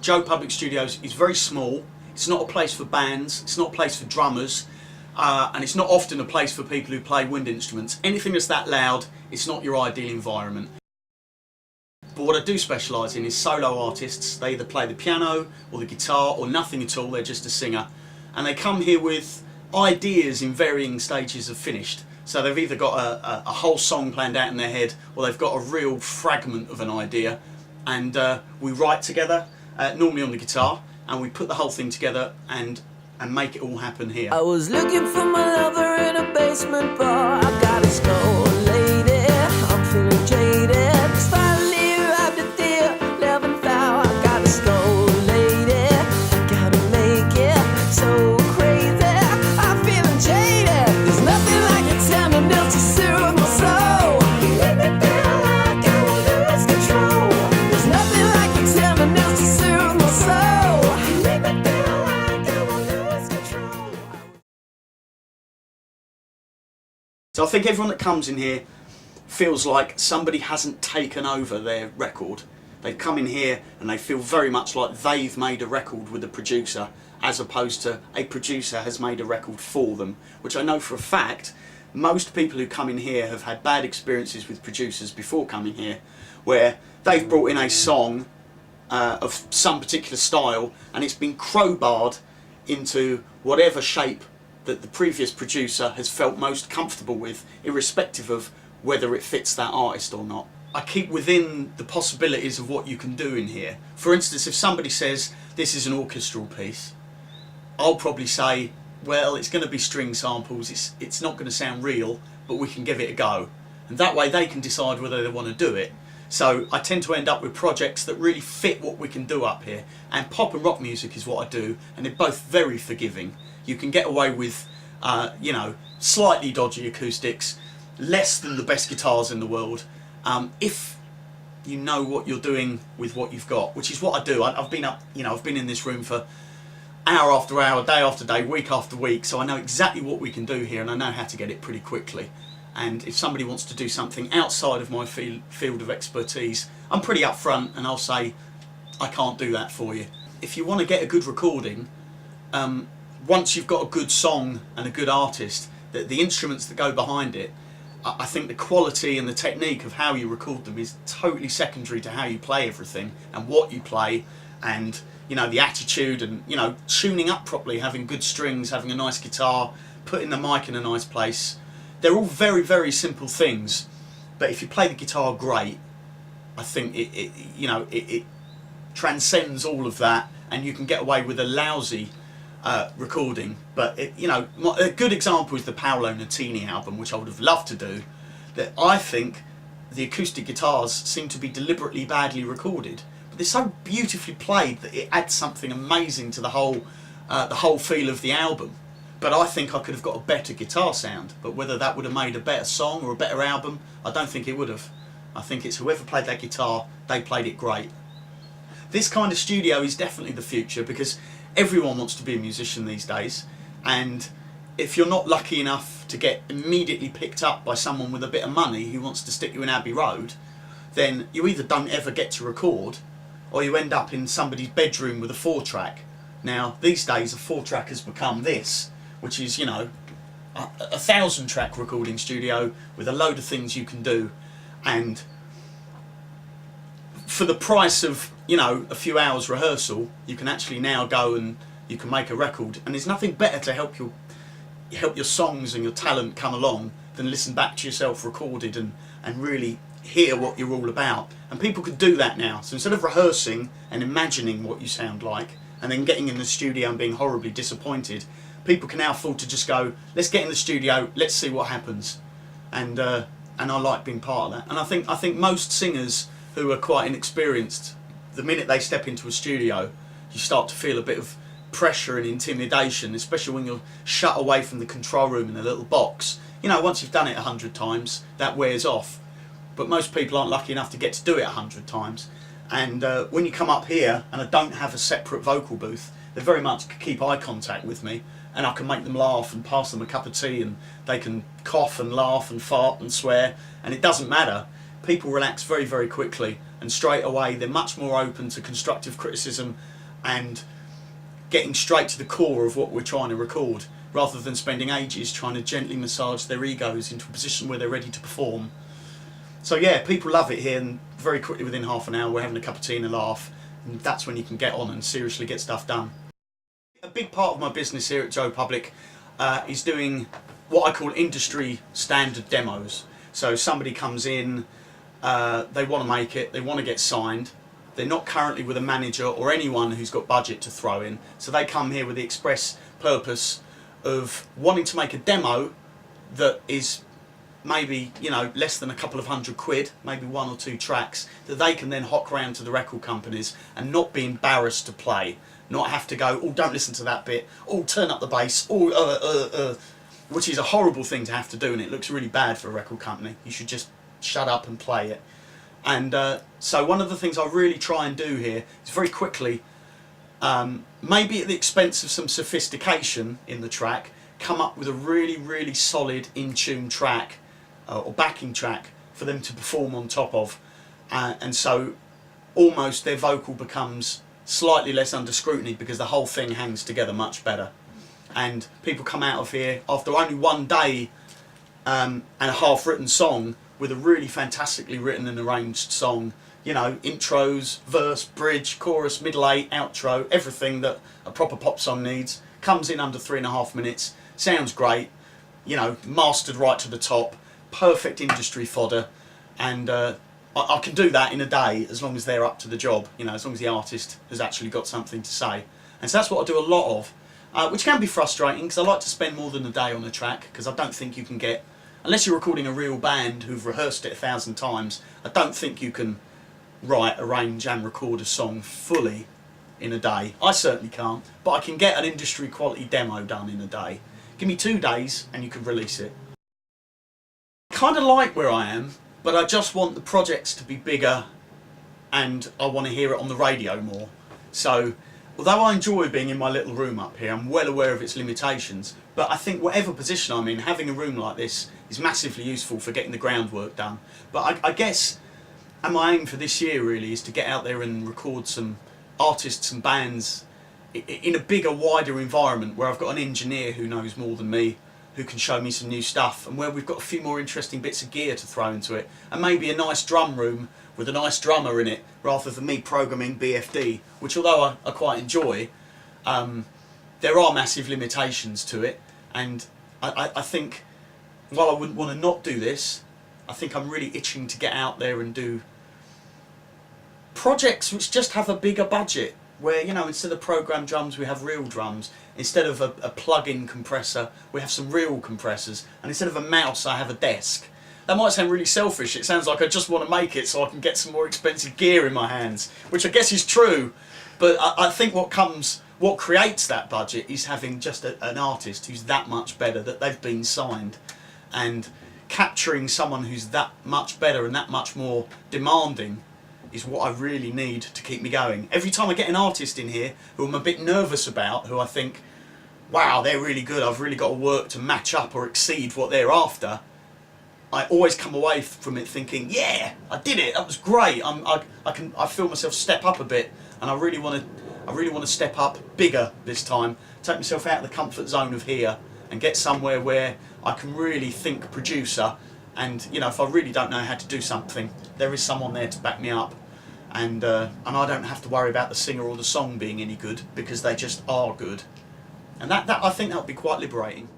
Joe Public Studios is very small. It's not a place for bands, it's not a place for drummers, and it's not often a place for people who play wind instruments. Anything that's that loud, it's not your ideal environment. But what I do specialise in is solo artists. They either play the piano or the guitar or nothing at all, they're just a singer. And they come here with ideas in varying stages of finished. So they've either got a whole song planned out in their head, or they've got a real fragment of an idea, and we write together, normally on the guitar, and we put the whole thing together and make it all happen here. I was looking for my lover in a basement bar. I got a snow lady, I'm feeling jaded. Finally arrived at the 11th hour. I got a snow lady, I gotta make it so crazy. I'm feeling jaded. There's nothing like a tenderness to soothe my soul. Make me feel like I will lose control. There's nothing like a tenderness to soothe my soul. Make me feel like I will lose control. So I think everyone that comes in here feels like somebody hasn't taken over their record. They've come in here and they feel very much like they've made a record with a producer, as opposed to a producer has made a record for them, which I know for a fact most people who come in here have had bad experiences with producers before coming here, where they've brought in a song of some particular style and it's been crowbarred into whatever shape that the previous producer has felt most comfortable with, irrespective of whether it fits that artist or not. I keep within the possibilities of what you can do in here. For instance, if somebody says this is an orchestral piece, I'll probably say, well, it's going to be string samples, it's not going to sound real, but we can give it a go. And that way they can decide whether they want to do it. So I tend to end up with projects that really fit what we can do up here. And pop and rock music is what I do, and they're both very forgiving. You can get away with, you know, slightly dodgy acoustics, less than the best guitars in the world, if you know what you're doing with what you've got, which is what I do. I've been up, you know, I've been in this room for hour after hour, day after day, week after week, so I know exactly what we can do here and I know how to get it pretty quickly. And if somebody wants to do something outside of my field of expertise, I'm pretty upfront and I'll say, I can't do that for you. If you want to get a good recording, once you've got a good song and a good artist, the instruments that go behind it, I think the quality and the technique of how you record them is totally secondary to how you play everything and what you play, and you know, the attitude and, you know, tuning up properly, having good strings, having a nice guitar, putting the mic in a nice place. They're all very, very simple things, but if you play the guitar great, I think it transcends all of that, and you can get away with a lousy recording. But you know, a good example is the Paolo Nutini album, which I would have loved to do. That I think the acoustic guitars seem to be deliberately badly recorded, but they're so beautifully played that it adds something amazing to the whole feel of the album. But I think I could have got a better guitar sound, but whether that would have made a better song or a better album, I don't think it would have. I think it's whoever played that guitar, they played it great. This kind of studio is definitely the future, because everyone wants to be a musician these days, and if you're not lucky enough to get immediately picked up by someone with a bit of money who wants to stick you in Abbey Road, then you either don't ever get to record, or you end up in somebody's bedroom with a 4-track. Now, these days a 4-track has become this, which is, you know, a 1,000-track recording studio with a load of things you can do, and for the price of, you know, a few hours rehearsal, you can actually now go and you can make a record. And there's nothing better to help your songs and your talent come along than listen back to yourself recorded and really hear what you're all about. And people can do that now. So instead of rehearsing and imagining what you sound like and then getting in the studio and being horribly disappointed, people can now afford to just go, let's get in the studio, let's see what happens. And I like being part of that. And I think most singers who are quite inexperienced, the minute they step into a studio, you start to feel a bit of pressure and intimidation, especially when you're shut away from the control room in a little box. You know, once you've done it 100 times, that wears off. But most people aren't lucky enough to get to do it 100 times. And when you come up here, and I don't have a separate vocal booth, they very much keep eye contact with me, and I can make them laugh and pass them a cup of tea, and they can cough and laugh and fart and swear, and it doesn't matter. People relax very, very quickly, and straight away they're much more open to constructive criticism and getting straight to the core of what we're trying to record, rather than spending ages trying to gently massage their egos into a position where they're ready to perform. So yeah, people love it here, and very quickly within half an hour we're having a cup of tea and a laugh, and that's when you can get on and seriously get stuff done. A big part of my business here at Joe Public is doing what I call industry standard demos. So somebody comes in, they want to make it, they want to get signed, they're not currently with a manager or anyone who's got budget to throw in, so they come here with the express purpose of wanting to make a demo that is maybe, you know, less than a couple of £100, maybe 1 or 2 tracks that they can then hock round to the record companies and not be embarrassed to play, not have to go, oh, don't listen to that bit, oh, turn up the bass, oh, which is a horrible thing to have to do, and it looks really bad for a record company. You should just shut up and play it. And so one of the things I really try and do here is very quickly, maybe at the expense of some sophistication in the track, come up with a really, really solid in-tune track or backing track for them to perform on top of. And so almost their vocal becomes slightly less under scrutiny because the whole thing hangs together much better. And people come out of here after only one day and a half-written song with a really fantastically written and arranged song. You know, intros, verse, bridge, chorus, middle eight, outro, everything that a proper pop song needs. Comes in under 3.5 minutes, sounds great, you know, mastered right to the top, perfect industry fodder, and I can do that in a day as long as they're up to the job, you know, as long as the artist has actually got something to say. And so that's what I do a lot of, which can be frustrating because I like to spend more than a day on a track, because I don't think you can get, unless you're recording a real band who've rehearsed it 1,000 times, I don't think you can write, arrange and record a song fully in a day. I certainly can't, but I can get an industry quality demo done in a day. Give me 2 days and you can release it. I kind of like where I am, but I just want the projects to be bigger and I want to hear it on the radio more. So although I enjoy being in my little room up here, I'm well aware of its limitations, but I think whatever position I'm in, having a room like this is massively useful for getting the groundwork done. But I guess, and my aim for this year really is to get out there and record some artists and bands in a bigger, wider environment where I've got an engineer who knows more than me, who can show me some new stuff, and where we've got a few more interesting bits of gear to throw into it, and maybe a nice drum room with a nice drummer in it, rather than me programming BFD, which although I quite enjoy, there are massive limitations to it, and I think while I wouldn't want to not do this, I think I'm really itching to get out there and do projects which just have a bigger budget, where, you know, instead of programmed drums we have real drums, instead of a plug-in compressor we have some real compressors, and instead of a mouse I have a desk. That might sound really selfish, it sounds like I just want to make it so I can get some more expensive gear in my hands, which I guess is true, but I think what creates that budget is having just an artist who's that much better, that they've been signed, and capturing someone who's that much better and that much more demanding is what I really need to keep me going. Every time I get an artist in here who I'm a bit nervous about, who I think, wow, they're really good, I've really got to work to match up or exceed what they're after, I always come away from it thinking, yeah, I did it, that was great, I feel myself step up a bit, and I really want to step up bigger this time, take myself out of the comfort zone of here and get somewhere where I can really think producer, and, you know, if I really don't know how to do something, there is someone there to back me up, and I don't have to worry about the singer or the song being any good, because they just are good. And that I think that would be quite liberating.